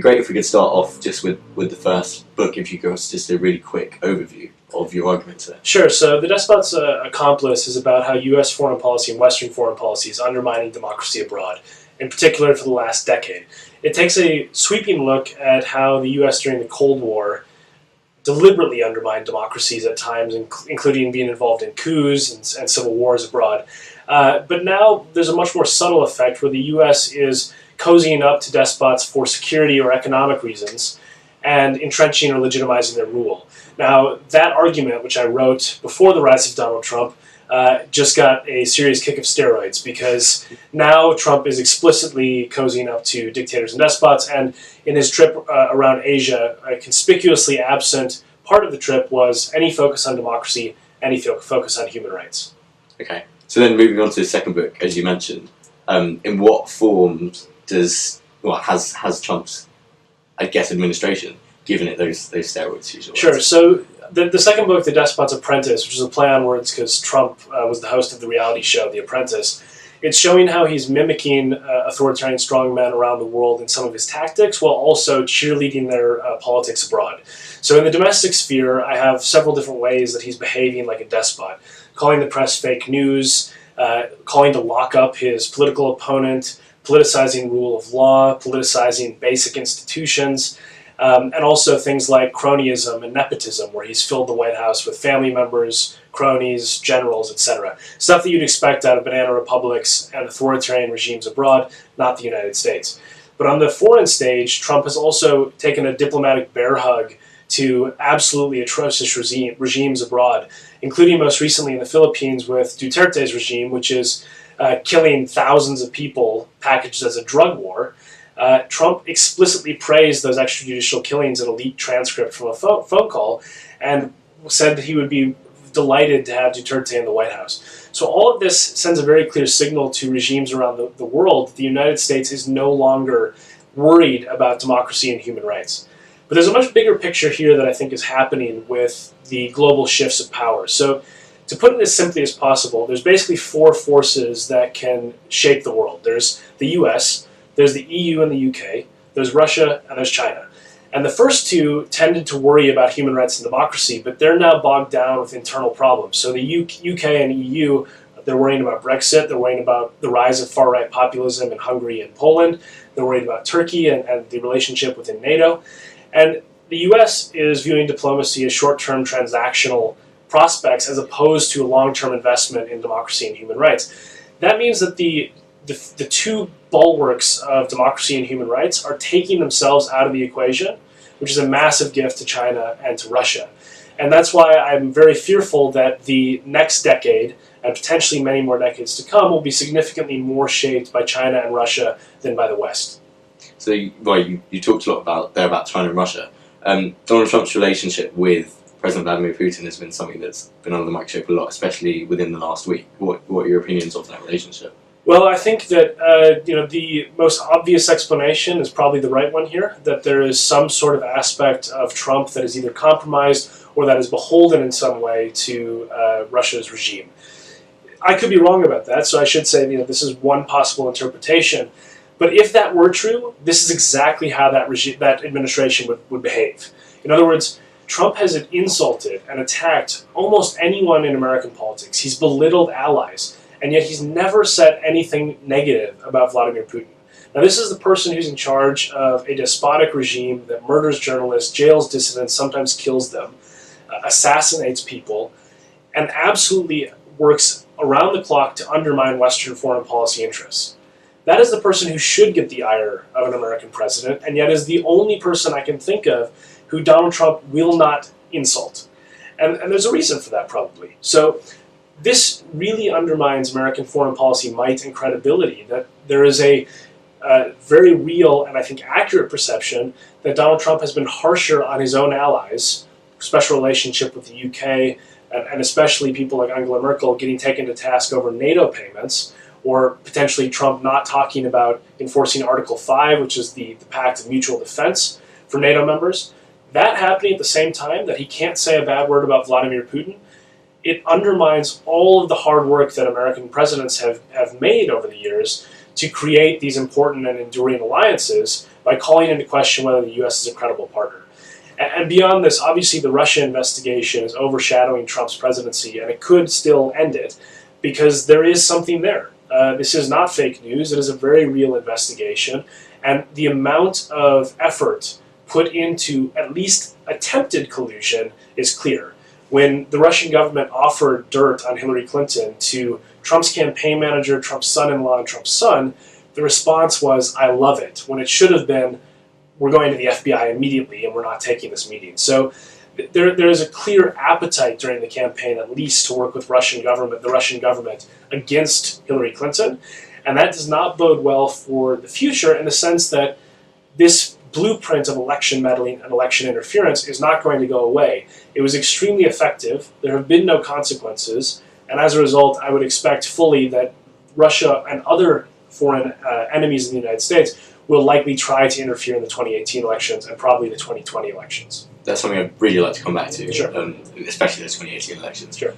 great if we could start off just with the first book, if you could just a really quick overview of your arguments there. Sure. So The Despot's Accomplice is about how U.S. foreign policy and Western foreign policy is undermining democracy abroad, in particular for the last decade. It takes a sweeping look at how the U.S. during the Cold War deliberately undermined democracies at times, including being involved in coups and civil wars abroad. But now there's a much more subtle effect where the U.S. is cozying up to despots for security or economic reasons and entrenching or legitimizing their rule. Now, that argument, which I wrote before the rise of Donald Trump, just got a serious kick of steroids, because now Trump is explicitly cozying up to dictators and despots, and in his trip around Asia, a conspicuously absent part of the trip was any focus on democracy, any focus on human rights. Okay, so then moving on to the second book, as you mentioned, in what forms has Trump's, I guess, administration given it those steroids usually? Sure. So the second book, The Despot's Apprentice, which is a play on words because Trump was the host of the reality show The Apprentice, it's showing how he's mimicking authoritarian strongmen around the world in some of his tactics, while also cheerleading their politics abroad. So in the domestic sphere, I have several different ways that he's behaving like a despot, calling the press fake news, calling to lock up his political opponent, politicizing rule of law, politicizing basic institutions, and also things like cronyism and nepotism, where he's filled the White House with family members, cronies, generals, etc. Stuff that you'd expect out of banana republics and authoritarian regimes abroad, not the United States. But on the foreign stage, Trump has also taken a diplomatic bear hug to absolutely atrocious regimes abroad, including most recently in the Philippines with Duterte's regime, which is killing thousands of people packaged as a drug war. Trump explicitly praised those extrajudicial killings in a leaked transcript from a phone call, and said that he would be delighted to have Duterte in the White House. So all of this sends a very clear signal to regimes around the world that the United States is no longer worried about democracy and human rights. But there's a much bigger picture here that I think is happening with the global shifts of power. So to put it as simply as possible, there's basically four forces that can shape the world. There's the US, there's the EU and the UK, there's Russia, and there's China. And the first two tended to worry about human rights and democracy, but they're now bogged down with internal problems. So the UK and EU, they're worrying about Brexit, they're worrying about the rise of far-right populism in Hungary and Poland, they're worried about Turkey and the relationship within NATO. And the US is viewing diplomacy as short-term transactional prospects as opposed to a long-term investment in democracy and human rights. That means that the two bulwarks of democracy and human rights are taking themselves out of the equation, which is a massive gift to China and to Russia. And that's why I'm very fearful that the next decade, and potentially many more decades to come, will be significantly more shaped by China and Russia than by the West. So you talked a lot about China and Russia. Donald Trump's relationship with President Vladimir Putin has been something that's been under the microscope a lot, especially within the last week. What are your opinions of that relationship? Well, I think that the most obvious explanation is probably the right one here, that there is some sort of aspect of Trump that is either compromised or that is beholden in some way to Russia's regime. I could be wrong about that, so I should say this is one possible interpretation. But if that were true, this is exactly how that administration would behave. In other words, Trump has insulted and attacked almost anyone in American politics. He's belittled allies, and yet he's never said anything negative about Vladimir Putin. Now, this is the person who's in charge of a despotic regime that murders journalists, jails dissidents, sometimes kills them, assassinates people, and absolutely works around the clock to undermine Western foreign policy interests. That is the person who should get the ire of an American president, and yet is the only person I can think of who Donald Trump will not insult. And there's a reason for that, probably. So this really undermines American foreign policy might and credibility, that there is a very real and I think accurate perception that Donald Trump has been harsher on his own allies, special relationship with the UK, and especially people like Angela Merkel getting taken to task over NATO payments, or potentially Trump not talking about enforcing Article 5, which is the Pact of Mutual Defense for NATO members. That happening at the same time that he can't say a bad word about Vladimir Putin, it undermines all of the hard work that American presidents have made over the years to create these important and enduring alliances by calling into question whether the U.S. is a credible partner. And beyond this, obviously the Russia investigation is overshadowing Trump's presidency, and it could still end it because there is something there. This is not fake news. It is a very real investigation, and the amount of effort put into at least attempted collusion is clear. When the Russian government offered dirt on Hillary Clinton to Trump's campaign manager, Trump's son-in-law, and Trump's son, the response was, "I love it," when it should have been, "We're going to the FBI immediately and we're not taking this meeting." So there is a clear appetite during the campaign, at least, to work with the Russian government against Hillary Clinton. And that does not bode well for the future in the sense that this blueprint of election meddling and election interference is not going to go away. It was extremely effective. There have been no consequences. And as a result, I would expect fully that Russia and other foreign enemies in the United States will likely try to interfere in the 2018 elections and probably the 2020 elections. That's something I'd really like to come back to, Sure. Especially those 2018 elections. Sure.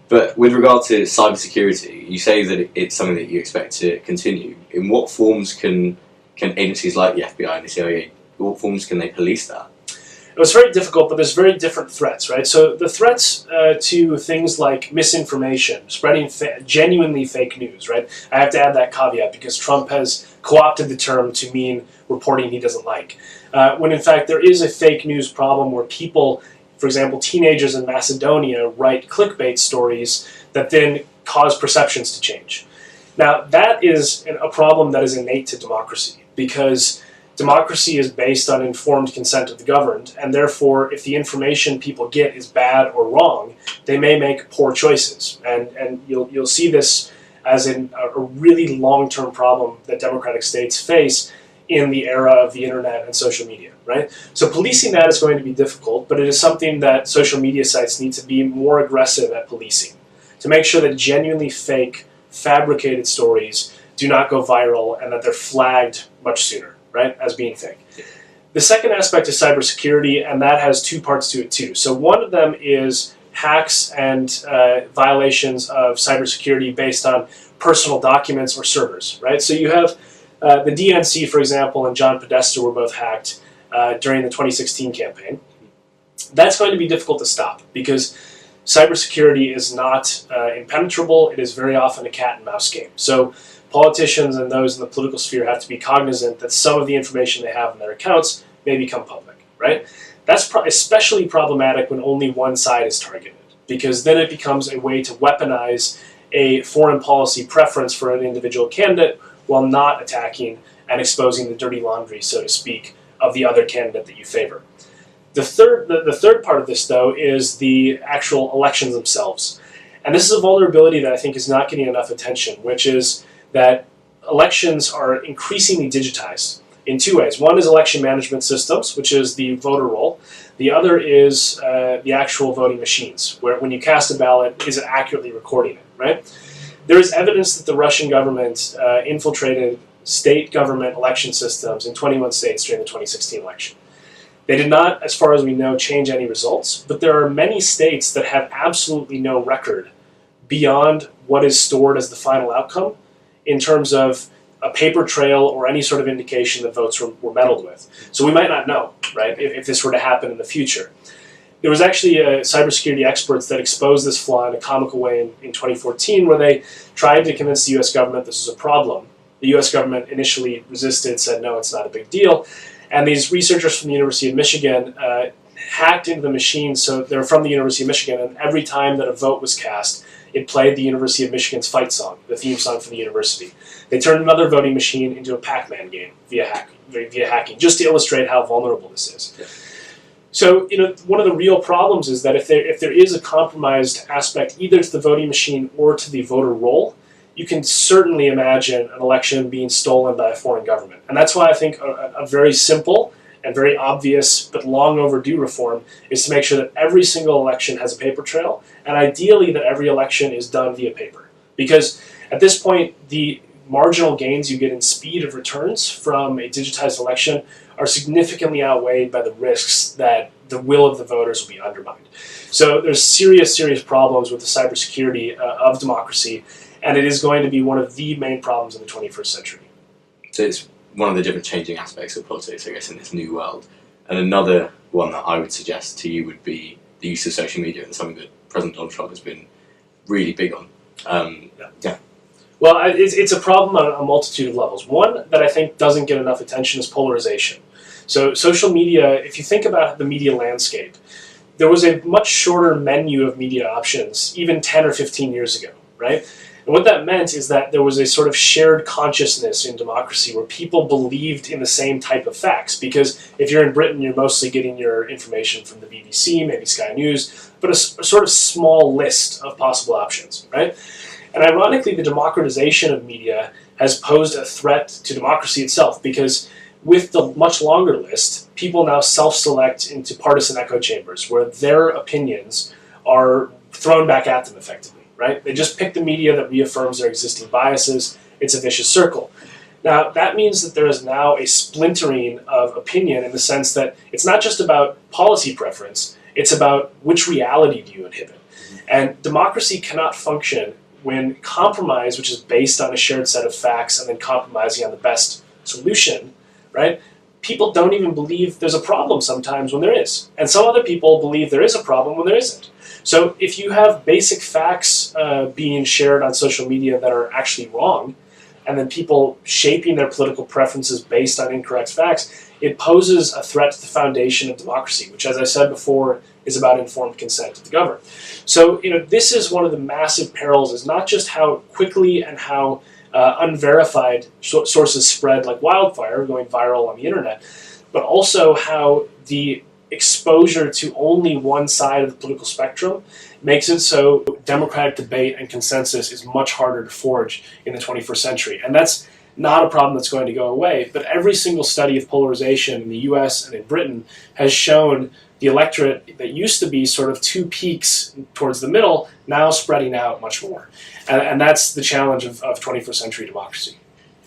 But with regard to cybersecurity, you say that it's something that you expect to continue. In what forms can agencies like the FBI and the CIA, what forms can they police that? It was very difficult, but there's very different threats, right? So the threats to things like misinformation, spreading genuinely fake news, right? I have to add that caveat because Trump has co-opted the term to mean reporting he doesn't like. When in fact there is a fake news problem where people, for example, teenagers in Macedonia write clickbait stories that then cause perceptions to change. Now that is a problem that is innate to democracy because democracy is based on informed consent of the governed, and therefore, if the information people get is bad or wrong, they may make poor choices. And you'll see this as a really long-term problem that democratic states face in the era of the internet and social media, right? So policing that is going to be difficult, but it is something that social media sites need to be more aggressive at policing to make sure that genuinely fake, fabricated stories do not go viral and that they're flagged much sooner, right, as being fake. The second aspect is cybersecurity, and that has two parts to it too. So one of them is hacks and violations of cybersecurity based on personal documents or servers, right? So you have the DNC, for example, and John Podesta were both hacked during the 2016 campaign. That's going to be difficult to stop because cybersecurity is not impenetrable. It is very often a cat and mouse game. So politicians and those in the political sphere have to be cognizant that some of the information they have in their accounts may become public, right? That's especially problematic when only one side is targeted, because then it becomes a way to weaponize a foreign policy preference for an individual candidate while not attacking and exposing the dirty laundry, so to speak, of the other candidate that you favor. The third part of this, though, is the actual elections themselves. And this is a vulnerability that I think is not getting enough attention, which is that elections are increasingly digitized in two ways. One is election management systems, which is the voter roll. The other is the actual voting machines, where when you cast a ballot, is it accurately recording it, right? There is evidence that the Russian government infiltrated state government election systems in 21 states during the 2016 election. They did not, as far as we know, change any results, but there are many states that have absolutely no record beyond what is stored as the final outcome in terms of a paper trail or any sort of indication that votes were meddled with. So we might not know, right, if this were to happen in the future. There was actually cybersecurity experts that exposed this flaw in a comical way in 2014 where they tried to convince the U.S. government this was a problem. The U.S. government initially resisted, said no, it's not a big deal. And these researchers from the University of Michigan hacked into the machine, so they're from the University of Michigan, and every time that a vote was cast, it played the University of Michigan's fight song, the theme song for the university. They turned another voting machine into a Pac-Man game via hacking, just to illustrate how vulnerable this is. Yeah. So, one of the real problems is that if there is a compromised aspect either to the voting machine or to the voter roll, you can certainly imagine an election being stolen by a foreign government. And that's why I think a very simple and very obvious but long overdue reform is to make sure that every single election has a paper trail, and ideally that every election is done via paper. Because at this point, the marginal gains you get in speed of returns from a digitized election are significantly outweighed by the risks that the will of the voters will be undermined. So there's serious, serious problems with the cybersecurity of democracy, and it is going to be one of the main problems in the 21st century. So it's one of the different changing aspects of politics, I guess, in this new world. And another one that I would suggest to you would be the use of social media, and something that President Donald Trump has been really big on. Yeah. Well, it's a problem on a multitude of levels. One that I think doesn't get enough attention is polarization. So social media, if you think about the media landscape, there was a much shorter menu of media options even 10 or 15 years ago, right? And what that meant is that there was a sort of shared consciousness in democracy where people believed in the same type of facts. Because if you're in Britain, you're mostly getting your information from the BBC, maybe Sky News, but a sort of small list of possible options, right? And ironically, the democratization of media has posed a threat to democracy itself, because with the much longer list, people now self-select into partisan echo chambers where their opinions are thrown back at them effectively. Right? They just pick the media that reaffirms their existing biases. It's a vicious circle. Now, that means that there is now a splintering of opinion in the sense that it's not just about policy preference, it's about which reality do you inhibit. And democracy cannot function when compromise, which is based on a shared set of facts and then compromising on the best solution, right? People don't even believe there's a problem sometimes when there is. And some other people believe there is a problem when there isn't. So if you have basic facts being shared on social media that are actually wrong, and then people shaping their political preferences based on incorrect facts, it poses a threat to the foundation of democracy, which, as I said before, is about informed consent to the governed. So, this is one of the massive perils, is not just how quickly and how unverified sources spread like wildfire, going viral on the internet, but also how the exposure to only one side of the political spectrum makes it so democratic debate and consensus is much harder to forge in the 21st century. And that's not a problem that's going to go away, but every single study of polarization in the US and in Britain has shown the electorate that used to be sort of two peaks towards the middle, now spreading out much more. And that's the challenge of 21st century democracy.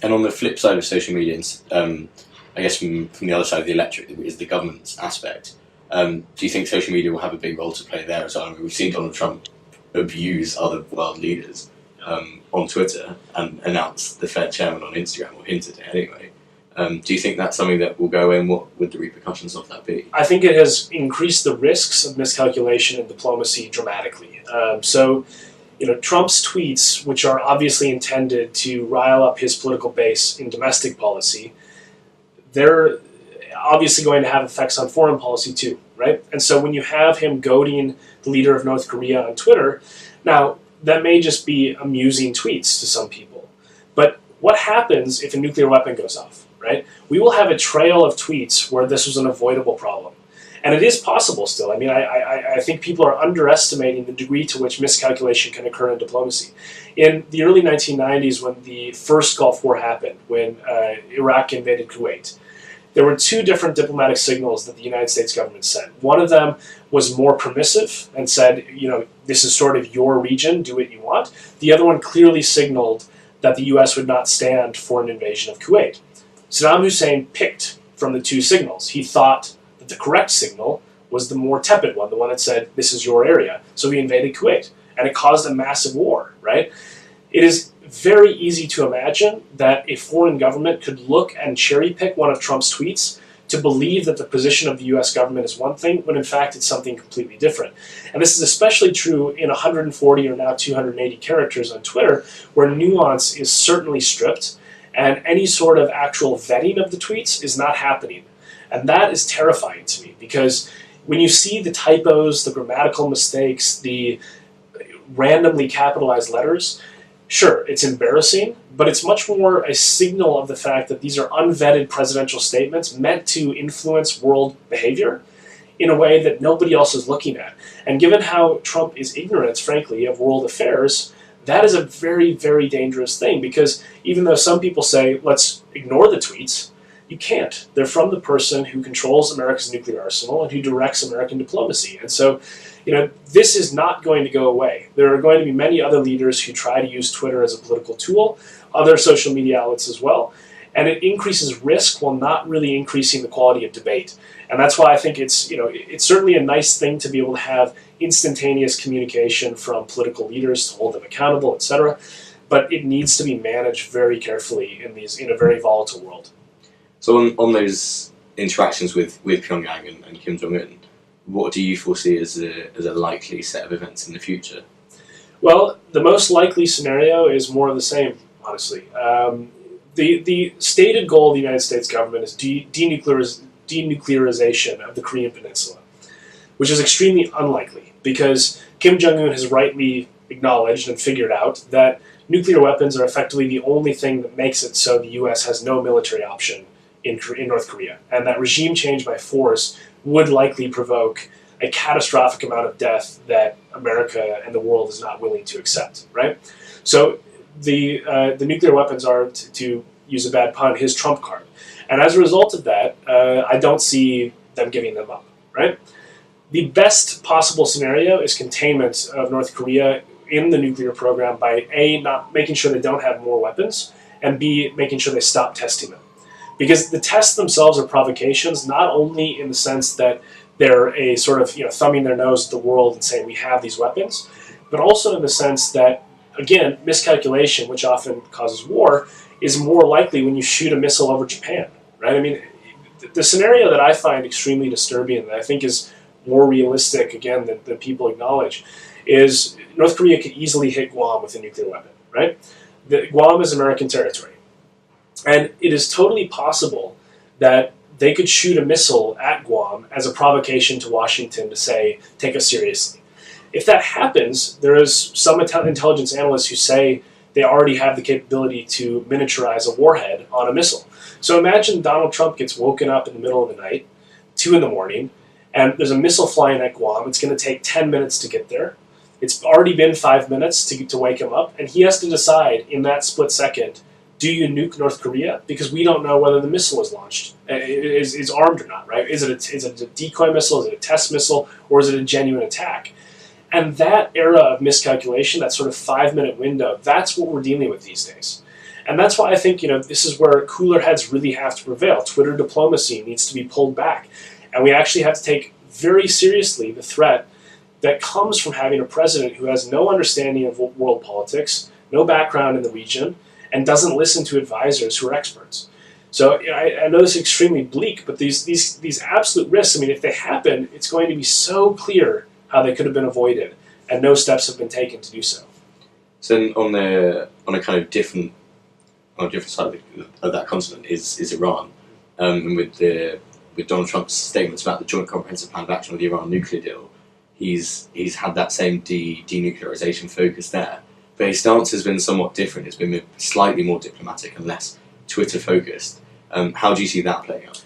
And on the flip side of social media, I guess from the other side of the electorate is the government's aspect. Do you think social media will have a big role to play there as well? I mean, we've seen Donald Trump abuse other world leaders on Twitter and announce the Fed chairman on Instagram, or hinted it anyway. Do you think that's something that will go away, and what would the repercussions of that be? I think it has increased the risks of miscalculation in diplomacy dramatically. Trump's tweets, which are obviously intended to rile up his political base in domestic policy, they're obviously going to have effects on foreign policy too, right? And so when you have him goading the leader of North Korea on Twitter, now that may just be amusing tweets to some people. But what happens if a nuclear weapon goes off, right? We will have a trail of tweets where this was an avoidable problem. And it is possible still. I mean, I think people are underestimating the degree to which miscalculation can occur in diplomacy. In the early 1990s, when the first Gulf War happened, when Iraq invaded Kuwait, there were two different diplomatic signals that the United States government sent. One of them was more permissive and said, this is sort of your region, do what you want. The other one clearly signaled that the U.S. would not stand for an invasion of Kuwait. Saddam Hussein picked from the two signals. He thought that the correct signal was the more tepid one, the one that said, this is your area. So he invaded Kuwait, and it caused a massive war, right? It is very easy to imagine that a foreign government could look and cherry pick one of Trump's tweets to believe that the position of the US government is one thing, when in fact it's something completely different. And this is especially true in 140 or now 280 characters on Twitter, where nuance is certainly stripped, and any sort of actual vetting of the tweets is not happening. And that is terrifying to me, because when you see the typos, the grammatical mistakes, the randomly capitalized letters, sure, it's embarrassing, but it's much more a signal of the fact that these are unvetted presidential statements meant to influence world behavior in a way that nobody else is looking at. And given how Trump is ignorant, frankly, of world affairs, that is a very, very dangerous thing, because even though some people say, let's ignore the tweets, you can't. They're from the person who controls America's nuclear arsenal and who directs American diplomacy. And so, this is not going to go away. There are going to be many other leaders who try to use Twitter as a political tool, other social media outlets as well, and it increases risk while not really increasing the quality of debate. And that's why I think it's certainly a nice thing to be able to have instantaneous communication from political leaders to hold them accountable, etc. But it needs to be managed very carefully in a very volatile world. So on those interactions with Pyongyang and Kim Jong-un, what do you foresee as a likely set of events in the future? Well, the most likely scenario is more of the same, honestly. The stated goal of the United States government is denuclearization of the Korean Peninsula, which is extremely unlikely because Kim Jong-un has rightly acknowledged and figured out that nuclear weapons are effectively the only thing that makes it so the U.S. has no military option in North Korea, and that regime change by force would likely provoke a catastrophic amount of death that America and the world is not willing to accept, right? So the nuclear weapons are, to use a bad pun, his trump card. And as a result of that, I don't see them giving them up, right? The best possible scenario is containment of North Korea in the nuclear program by A, not making sure they don't have more weapons, and B, making sure they stop testing them. Because the tests themselves are provocations, not only in the sense that they're a sort of thumbing their nose at the world and saying we have these weapons, but also in the sense that, again, miscalculation, which often causes war, is more likely when you shoot a missile over Japan, right? I mean, the scenario that I find extremely disturbing, and that I think is more realistic, again, than people acknowledge, is North Korea could easily hit Guam with a nuclear weapon, right? Guam is American territory. And it is totally possible that they could shoot a missile at Guam as a provocation to Washington to say, take us seriously. If that happens, there is some intelligence analysts who say they already have the capability to miniaturize a warhead on a missile. So imagine Donald Trump gets woken up in the middle of the night, 2 a.m, and there's a missile flying at Guam. It's going to take 10 minutes to get there. It's already been 5 minutes to wake him up, and he has to decide in that split second, do you nuke North Korea? Because we don't know whether the missile is launched, is armed or not, right? Is it a decoy missile? Is it a test missile? Or is it a genuine attack? And that era of miscalculation, that sort of 5-minute window, that's what we're dealing with these days. And that's why I think, this is where cooler heads really have to prevail. Twitter diplomacy needs to be pulled back. And we actually have to take very seriously the threat that comes from having a president who has no understanding of world politics, no background in the region, and doesn't listen to advisors who are experts. So I know this is extremely bleak, but these absolute risks, I mean, if they happen, it's going to be so clear how they could have been avoided, and no steps have been taken to do so. So on a kind of different side of that continent is Iran, and with Donald Trump's statements about the Joint Comprehensive Plan of Action or the Iran nuclear deal, he's had that same denuclearization focus there. But his stance has been somewhat different. It's been slightly more diplomatic and less Twitter-focused. How do you see that playing out?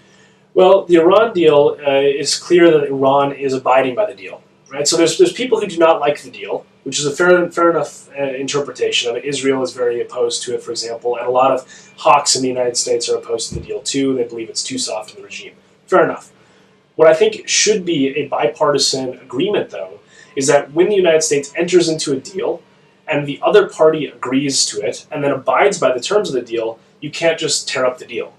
Well, the Iran deal is clear that Iran is abiding by the deal, right? So there's people who do not like the deal, which is a fair enough interpretation of it. Israel is very opposed to it, for example, and a lot of hawks in the United States are opposed to the deal too. They believe it's too soft for the regime. Fair enough. What I think should be a bipartisan agreement, though, is that when the United States enters into a deal, and the other party agrees to it and then abides by the terms of the deal, you can't just tear up the deal.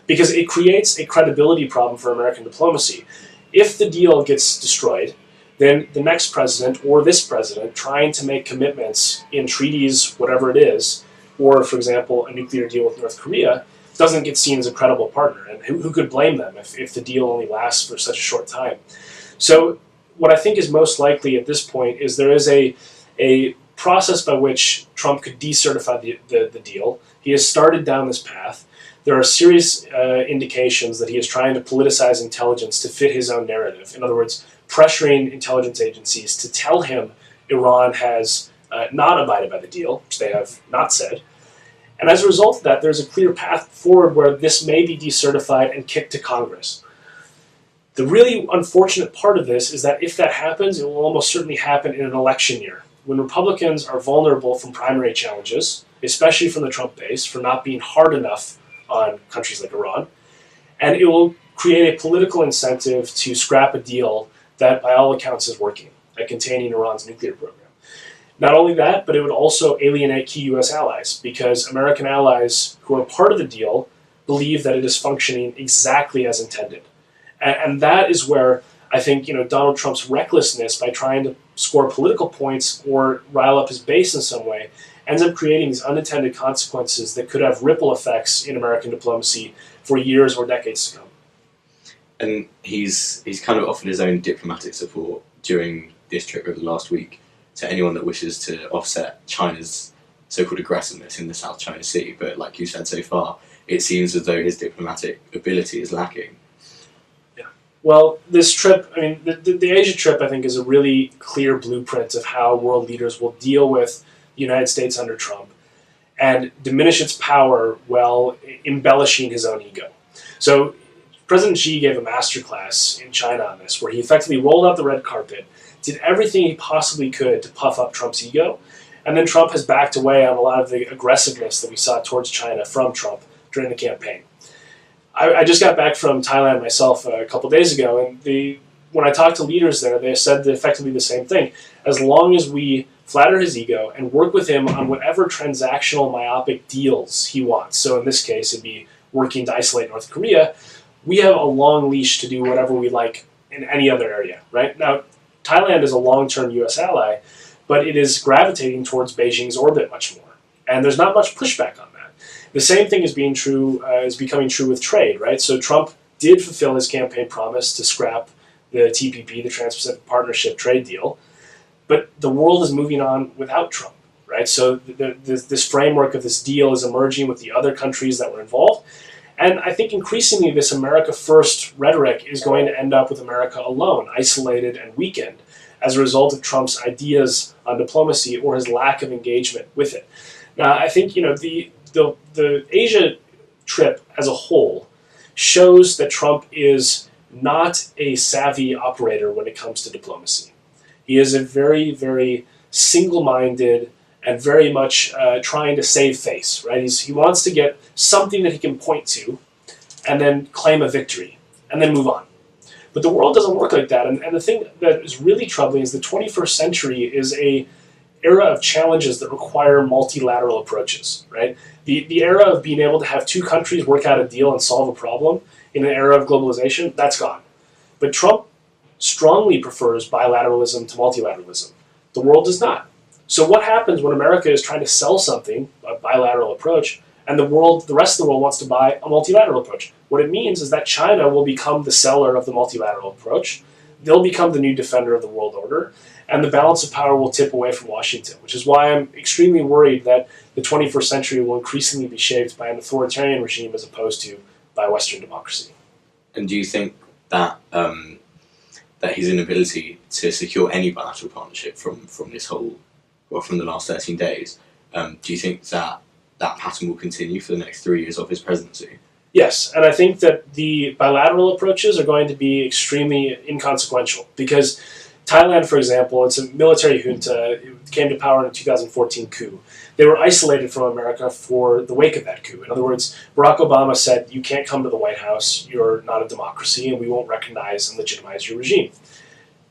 Because it creates a credibility problem for American diplomacy. If the deal gets destroyed, then the next president or this president trying to make commitments in treaties, whatever it is, or, for example, a nuclear deal with North Korea, doesn't get seen as a credible partner. And who could blame them if the deal only lasts for such a short time? So what I think is most likely at this point is there is a process by which Trump could decertify the deal. He has started down this path. There are serious indications that he is trying to politicize intelligence to fit his own narrative. In other words, pressuring intelligence agencies to tell him Iran has not abided by the deal, which they have not said. And as a result of that, there's a clear path forward where this may be decertified and kicked to Congress. The really unfortunate part of this is that if that happens, it will almost certainly happen in an election year, when Republicans are vulnerable from primary challenges, especially from the Trump base, for not being hard enough on countries like Iran. And it will create a political incentive to scrap a deal that, by all accounts, is working at containing Iran's nuclear program. Not only that, but it would also alienate key U.S. allies, because American allies who are part of the deal believe that it is functioning exactly as intended. And that is where I think Donald Trump's recklessness by trying to score political points or rile up his base in some way ends up creating these unintended consequences that could have ripple effects in American diplomacy for years or decades to come. And he's kind of offered his own diplomatic support during this trip over the last week to anyone that wishes to offset China's so-called aggressiveness in the South China Sea. But like you said so far, it seems as though his diplomatic ability is lacking. Yeah. Well, this trip, I mean, the Asia trip, I think, is a really clear blueprint of how world leaders will deal with the United States under Trump and diminish its power while embellishing his own ego. So President Xi gave a masterclass in China on this, where he effectively rolled out the red carpet, did everything he possibly could to puff up Trump's ego, and then Trump has backed away on a lot of the aggressiveness that we saw towards China from Trump during the campaign. I just got back from Thailand myself a couple days ago, and when I talked to leaders there, they said effectively the same thing. As long as we flatter his ego and work with him on whatever transactional myopic deals he wants, so in this case it'd be working to isolate North Korea, we have a long leash to do whatever we like in any other area, right? Now, Thailand is a long-term U.S. ally, but it is gravitating towards Beijing's orbit much more. And there's not much pushback on that. The same thing is becoming true with trade, right? So Trump did fulfill his campaign promise to scrap the TPP, the Trans-Pacific Partnership trade deal, but the world is moving on without Trump, right? So this framework of this deal is emerging with the other countries that were involved. And I think increasingly this America First rhetoric is going to end up with America alone, isolated and weakened as a result of Trump's ideas on diplomacy or his lack of engagement with it. Now, I think the Asia trip as a whole shows that Trump is not a savvy operator when it comes to diplomacy. He is a very, very single-minded and very much trying to save face, right? He wants to get something that he can point to and then claim a victory and then move on. But the world doesn't work like that. And the thing that is really troubling is the 21st century is a era of challenges that require multilateral approaches, right? The era of being able to have two countries work out a deal and solve a problem in an era of globalization, that's gone. But Trump strongly prefers bilateralism to multilateralism. The world does not. So what happens when America is trying to sell something, a bilateral approach, and the rest of the world wants to buy a multilateral approach? What it means is that China will become the seller of the multilateral approach. They'll become the new defender of the world order, and the balance of power will tip away from Washington, which is why I'm extremely worried that the 21st century will increasingly be shaped by an authoritarian regime as opposed to by Western democracy. And do you think that that his inability to secure any bilateral partnership from this whole, well, from the last 13 days, do you think that pattern will continue for the next 3 years of his presidency? Yes, and I think that the bilateral approaches are going to be extremely inconsequential because Thailand, for example, it's a military junta. It came to power in a 2014 coup. They were isolated from America for the wake of that coup. In other words, Barack Obama said, you can't come to the White House, you're not a democracy, and we won't recognize and legitimize your regime.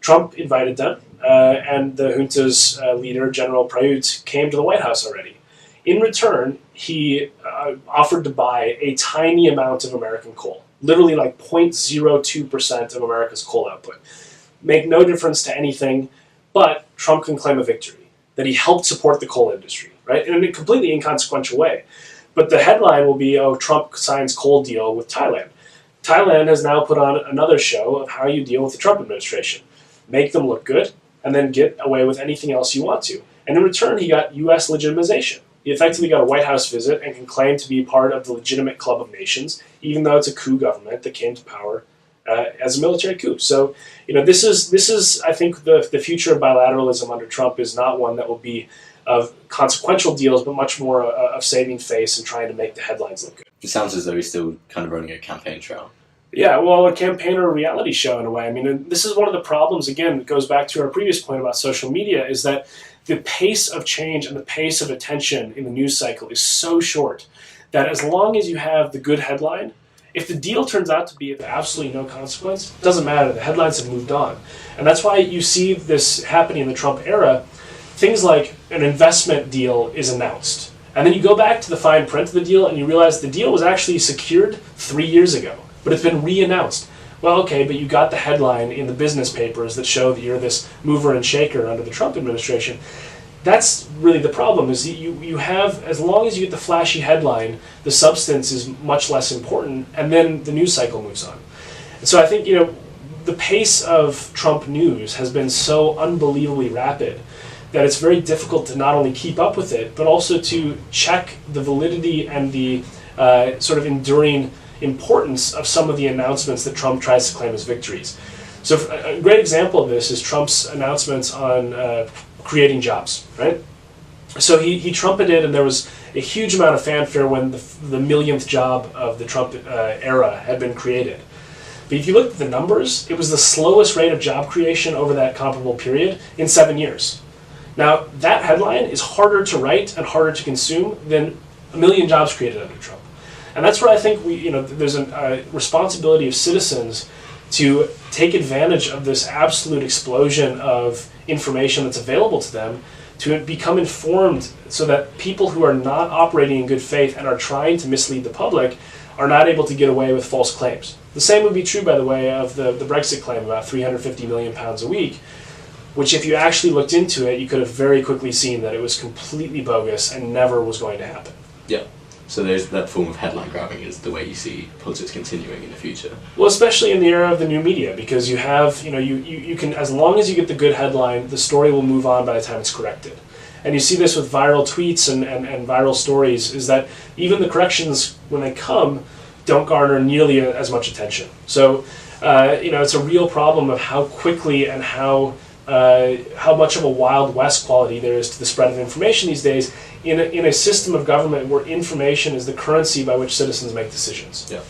Trump invited them, and the junta's leader, General Prayut, came to the White House already. In return, he offered to buy a tiny amount of American coal, literally like 0.02% of America's coal output. Make no difference to anything, but Trump can claim a victory, that he helped support the coal industry, right? In a completely inconsequential way. But the headline will be, Trump signs coal deal with Thailand. Thailand has now put on another show of how you deal with the Trump administration. Make them look good, and then get away with anything else you want to. And in return, he got U.S. legitimization. He effectively got a White House visit and can claim to be part of the legitimate club of nations, even though it's a coup government that came to power as a military coup. So, this is I think the future of bilateralism under Trump is not one that will be of consequential deals, but much more of saving face and trying to make the headlines look good. It sounds as though he's still kind of running a campaign trail. Yeah, well, a campaign or a reality show in a way. I mean, this is one of the problems, again, that goes back to our previous point about social media, is that the pace of change and the pace of attention in the news cycle is so short that as long as you have the good headline, if the deal turns out to be of absolutely no consequence, it doesn't matter. The headlines have moved on. And that's why you see this happening in the Trump era. Things like an investment deal is announced. And then you go back to the fine print of the deal and you realize the deal was actually secured 3 years ago, but it's been re-announced. Well, okay, but you got the headline in the business papers that show that you're this mover and shaker under the Trump administration. That's really the problem, is you have, as long as you get the flashy headline, the substance is much less important, and then the news cycle moves on. And so I think, the pace of Trump news has been so unbelievably rapid that it's very difficult to not only keep up with it, but also to check the validity and the sort of enduring importance of some of the announcements that Trump tries to claim as victories. So a great example of this is Trump's announcements on creating jobs, right? So he trumpeted, and there was a huge amount of fanfare when the millionth job of the Trump era had been created. But if you look at the numbers, it was the slowest rate of job creation over that comparable period in 7 years. Now, that headline is harder to write and harder to consume than a million jobs created under Trump. And that's where I think there's a responsibility of citizens to take advantage of this absolute explosion of information that's available to them, to become informed so that people who are not operating in good faith and are trying to mislead the public are not able to get away with false claims. The same would be true, by the way, of the Brexit claim about £350 million a week, which if you actually looked into it, you could have very quickly seen that it was completely bogus and never was going to happen. Yeah. So there's that form of headline grabbing is the way you see politics continuing in the future. Well, especially in the era of the new media, because you have, you can, as long as you get the good headline, the story will move on by the time it's corrected. And you see this with viral tweets and viral stories, is that even the corrections, when they come, don't garner nearly as much attention. So, it's a real problem of how quickly and how much of a Wild West quality there is to the spread of information these days in a system of government where information is the currency by which citizens make decisions. Yeah.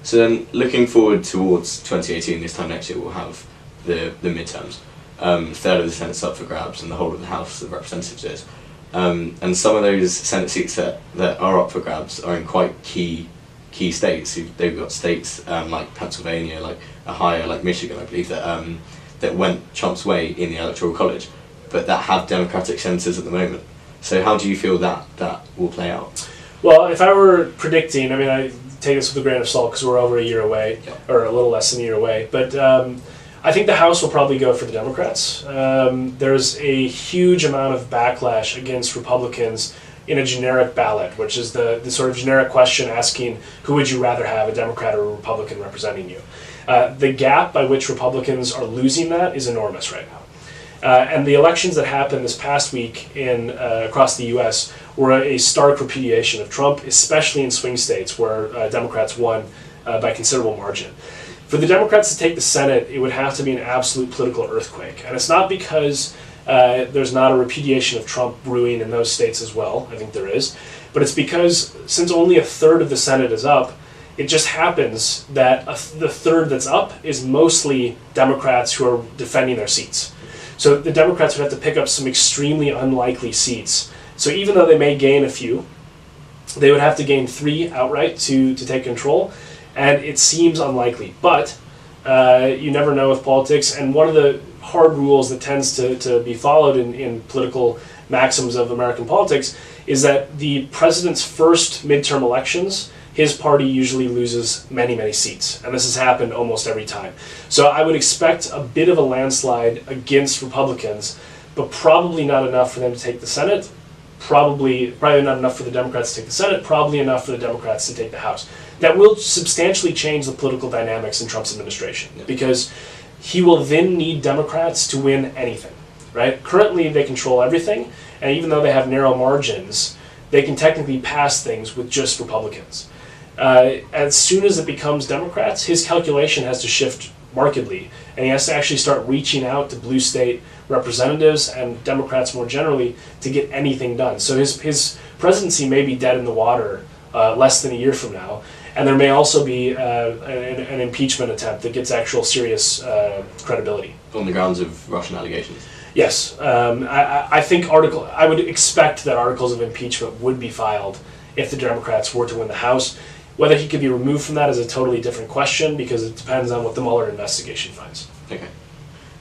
So then, looking forward towards 2018, this time next year, we'll have the midterms. A third of the Senate's up for grabs, and the whole of the House of Representatives is. And some of those Senate seats that are up for grabs are in quite key states. They've got states like Pennsylvania, like Ohio, like Michigan, I believe, that went Trump's way in the Electoral College, but that have Democratic senators at the moment. So how do you feel that will play out? Well, if I were predicting, I take this with a grain of salt because we're over a year away, or a little less than a year away, but I think the House will probably go for the Democrats. There's a huge amount of backlash against Republicans in a generic ballot, which is the sort of generic question asking who would you rather have, a Democrat or a Republican representing you. The gap by which Republicans are losing that is enormous right now. And the elections that happened this past week across the U.S. were a stark repudiation of Trump, especially in swing states where Democrats won by considerable margin. For the Democrats to take the Senate, it would have to be an absolute political earthquake. And it's not because there's not a repudiation of Trump brewing in those states as well. I think there is. But it's because since only a third of the Senate is up, it just happens that the third that's up is mostly Democrats who are defending their seats. So the Democrats would have to pick up some extremely unlikely seats. So even though they may gain a few, they would have to gain 3 outright to take control, and it seems unlikely. But you never know with politics, and one of the hard rules that tends to be followed in political maxims of American politics is that the president's first midterm elections, his party usually loses many, many seats. And this has happened almost every time. So I would expect a bit of a landslide against Republicans, but probably not enough for them to take the Senate, probably not enough for the Democrats to take the Senate, probably enough for the Democrats to take the House. That will substantially change the political dynamics in Trump's administration, because he will then need Democrats to win anything, right? Currently they control everything, and even though they have narrow margins, they can technically pass things with just Republicans. As soon as it becomes Democrats, his calculation has to shift markedly, and he has to actually start reaching out to blue state representatives and Democrats more generally to get anything done. So his presidency may be dead in the water less than a year from now, and there may also be an impeachment attempt that gets actual serious credibility. On the grounds of Russian allegations? Yes. I think I would expect that articles of impeachment would be filed if the Democrats were to win the House. Whether he could be removed from that is a totally different question, because it depends on what the Mueller investigation finds. Okay.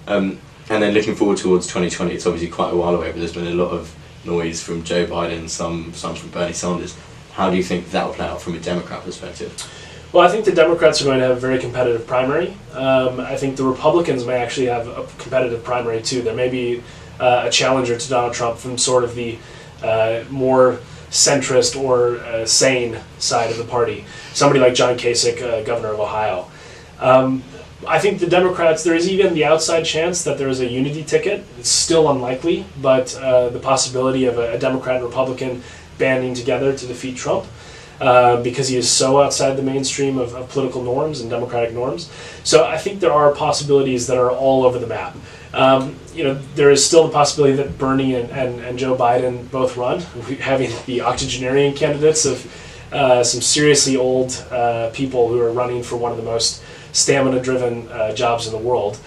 And then looking forward towards 2020, it's obviously quite a while away, but there's been a lot of noise from Joe Biden, some from Bernie Sanders. How do you think that will play out from a Democrat perspective? Well, I think the Democrats are going to have a very competitive primary. I think the Republicans may actually have a competitive primary too. There may be a challenger to Donald Trump from sort of the more centrist or sane side of the party. Somebody like John Kasich, governor of Ohio. I think the Democrats, there is even the outside chance that there is a unity ticket. It's still unlikely, but the possibility of a Democrat and Republican banding together to defeat Trump. Because he is so outside the mainstream of political norms and democratic norms. So I think there are possibilities that are all over the map. There is still the possibility that Bernie and Joe Biden both run, having the octogenarian candidates of some seriously old people who are running for one of the most stamina-driven jobs in the world.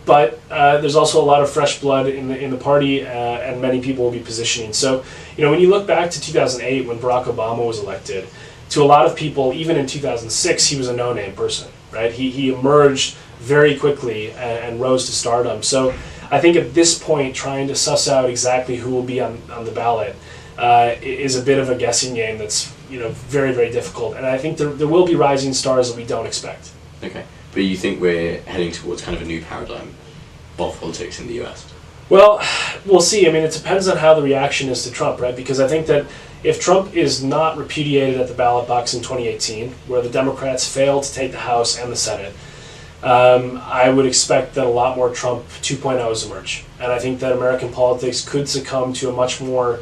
But there's also a lot of fresh blood in the party, and many people will be positioning. So, when you look back to 2008 when Barack Obama was elected, to a lot of people, even in 2006, he was a no-name person, right? He emerged very quickly and rose to stardom. So I think at this point, trying to suss out exactly who will be on the ballot is a bit of a guessing game that's very, very difficult. And I think there will be rising stars that we don't expect. Okay. But you think we're heading towards kind of a new paradigm of politics in the US? Well, we'll see. I mean, it depends on how the reaction is to Trump, right? Because I think that if Trump is not repudiated at the ballot box in 2018, where the Democrats failed to take the House and the Senate, I would expect that a lot more Trump 2.0s emerge. And I think that American politics could succumb to a much more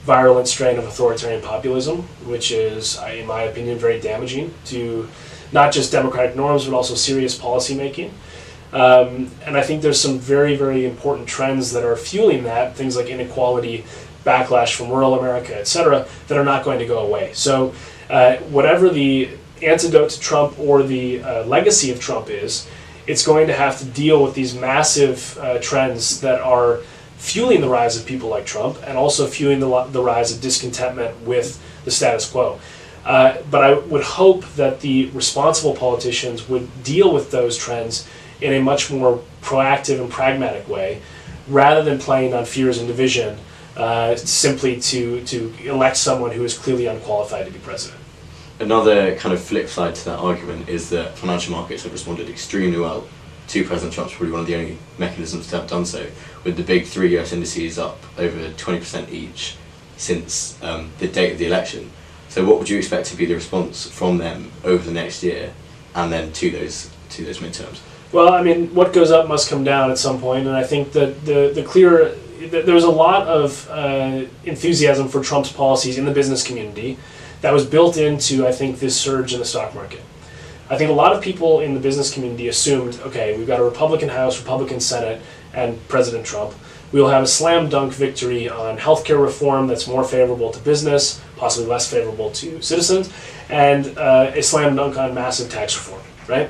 virulent strain of authoritarian populism, which is, in my opinion, very damaging to not just democratic norms, but also serious policy making. And I think there's some very, very important trends that are fueling that, things like inequality, backlash from rural America, et cetera, that are not going to go away. So whatever the antidote to Trump or the legacy of Trump is, it's going to have to deal with these massive trends that are fueling the rise of people like Trump and also fueling the rise of discontentment with the status quo. But I would hope that the responsible politicians would deal with those trends in a much more proactive and pragmatic way, rather than playing on fears and division simply to elect someone who is clearly unqualified to be president. Another kind of flip side to that argument is that financial markets have responded extremely well to President Trump's probably one of the only mechanisms to have done so, with the big three US indices up over 20% each since the date of the election. So what would you expect to be the response from them over the next year and then to those midterms? Well, I mean, what goes up must come down at some point, and I think that there was a lot of enthusiasm for Trump's policies in the business community that was built into, I think, this surge in the stock market. I think a lot of people in the business community assumed, okay, we've got a Republican House, Republican Senate, and President Trump. We will have a slam dunk victory on healthcare reform that's more favorable to business, possibly less favorable to citizens, and a slam dunk on massive tax reform, right?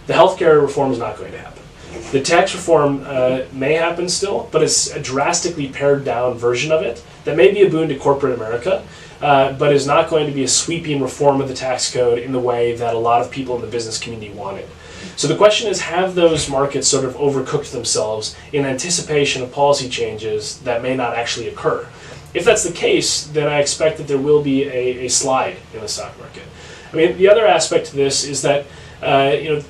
The healthcare reform is not going to happen. The tax reform may happen still, but it's a drastically pared down version of it that may be a boon to corporate America, but is not going to be a sweeping reform of the tax code in the way that a lot of people in the business community wanted. So the question is, have those markets sort of overcooked themselves in anticipation of policy changes that may not actually occur? If that's the case, then I expect that there will be a slide in the stock market. I mean, the other aspect to this is that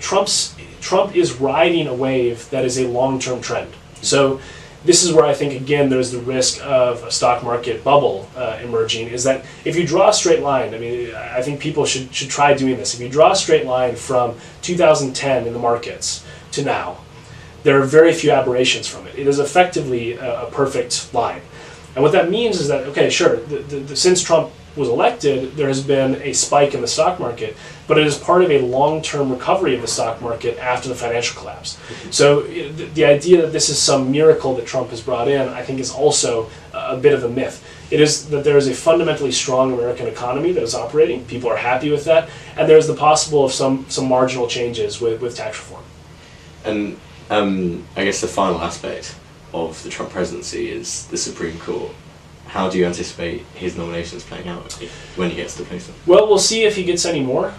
Trump is riding a wave that is a long-term trend. So this is where I think, again, there's the risk of a stock market bubble emerging, is that if you draw a straight line, I mean, I think people should try doing this. If you draw a straight line from 2010 in the markets to now, there are very few aberrations from it. It is effectively a perfect line. And what that means is that, okay, sure, since Trump was elected, there has been a spike in the stock market, but it is part of a long-term recovery of the stock market after the financial collapse. So the idea that this is some miracle that Trump has brought in, I think, is also a bit of a myth. It is that there is a fundamentally strong American economy that is operating. People are happy with that, and there's the possible of some marginal changes with tax reform. And I guess the final aspect of the Trump presidency is the Supreme Court. How do you anticipate his nominations playing out when he gets to place them? Well, we'll see if he gets any more.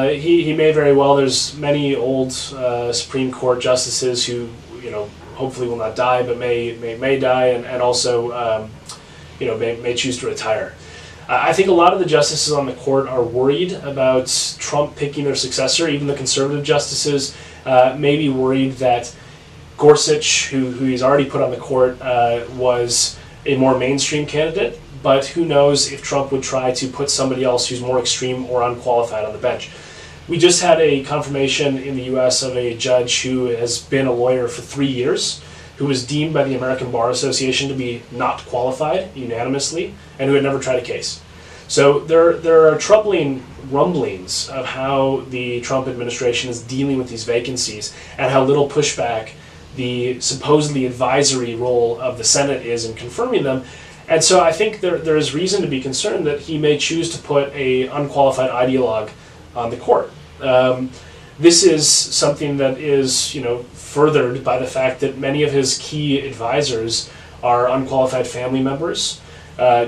He may very well. There's many old Supreme Court justices who, hopefully will not die, but may die, and also, may choose to retire. I think a lot of the justices on the court are worried about Trump picking their successor. Even the conservative justices may be worried that Gorsuch, who he's already put on the court, was a more mainstream candidate. But who knows if Trump would try to put somebody else who's more extreme or unqualified on the bench. We just had a confirmation in the U.S. of a judge who has been a lawyer for 3 years, who was deemed by the American Bar Association to be not qualified unanimously, and who had never tried a case. So there are troubling rumblings of how the Trump administration is dealing with these vacancies and how little pushback the supposedly advisory role of the Senate is in confirming them. And so I think there is reason to be concerned that he may choose to put an unqualified ideologue on the court. This is something that is, furthered by the fact that many of his key advisors are unqualified family members,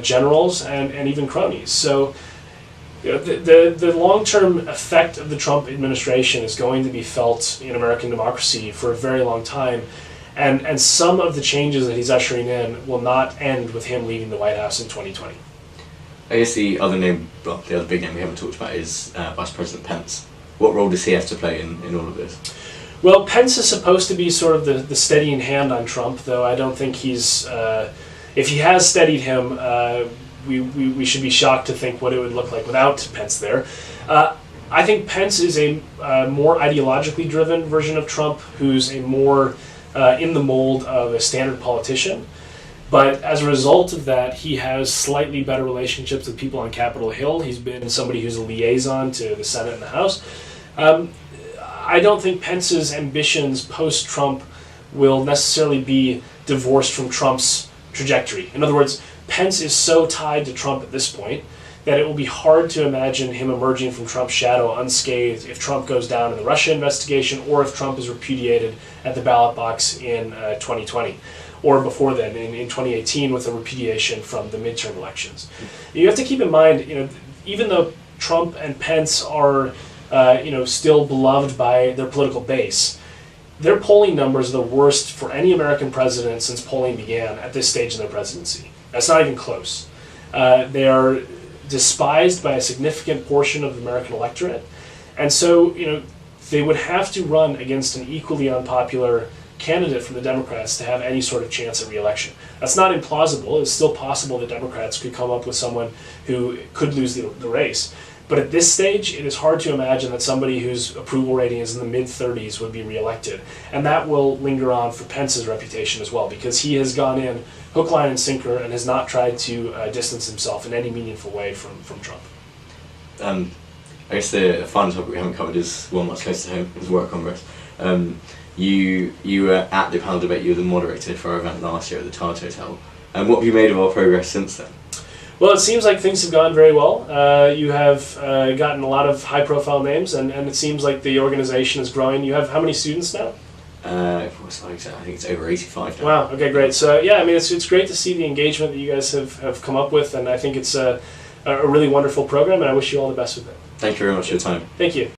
generals, and even cronies. So the long-term effect of the Trump administration is going to be felt in American democracy for a very long time. And some of the changes that he's ushering in will not end with him leaving the White House in 2020. I guess the other big name we haven't talked about is Vice President Pence. What role does he have to play in all of this? Well, Pence is supposed to be sort of the steadying hand on Trump, though I don't think he's... if he has steadied him, we should be shocked to think what it would look like without Pence there. I think Pence is a more ideologically driven version of Trump, who's a more in the mold of a standard politician. But as a result of that, he has slightly better relationships with people on Capitol Hill. He's been somebody who's a liaison to the Senate and the House. I don't think Pence's ambitions post-Trump will necessarily be divorced from Trump's trajectory. In other words, Pence is so tied to Trump at this point that it will be hard to imagine him emerging from Trump's shadow unscathed if Trump goes down in the Russia investigation or if Trump is repudiated at the ballot box in 2020. Or before then, in 2018, with a repudiation from the midterm elections. You have to keep in mind, even though Trump and Pence are, still beloved by their political base, their polling numbers are the worst for any American president since polling began at this stage in their presidency. That's not even close. They are despised by a significant portion of the American electorate, and so, they would have to run against an equally unpopular candidate from the Democrats to have any sort of chance at re-election. That's not implausible. It's still possible that Democrats could come up with someone who could lose the race. But at this stage, it is hard to imagine that somebody whose approval rating is in the mid-30s would be re-elected. And that will linger on for Pence's reputation as well, because he has gone in hook, line, and sinker and has not tried to distance himself in any meaningful way from Trump. I guess the final topic we haven't covered is one much closer to home, is Work Congress. You were at the panel debate, you were the moderator for our event last year at the Taj Hotel. And what have you made of our progress since then? Well, it seems like things have gone very well. You have gotten a lot of high-profile names, and it seems like the organization is growing. You have how many students now? I think it's over 85 now. Wow, okay, great. So, yeah, it's great to see the engagement that you guys have come up with, and I think it's a really wonderful program, and I wish you all the best with it. Thank you very much for your time. Thank you.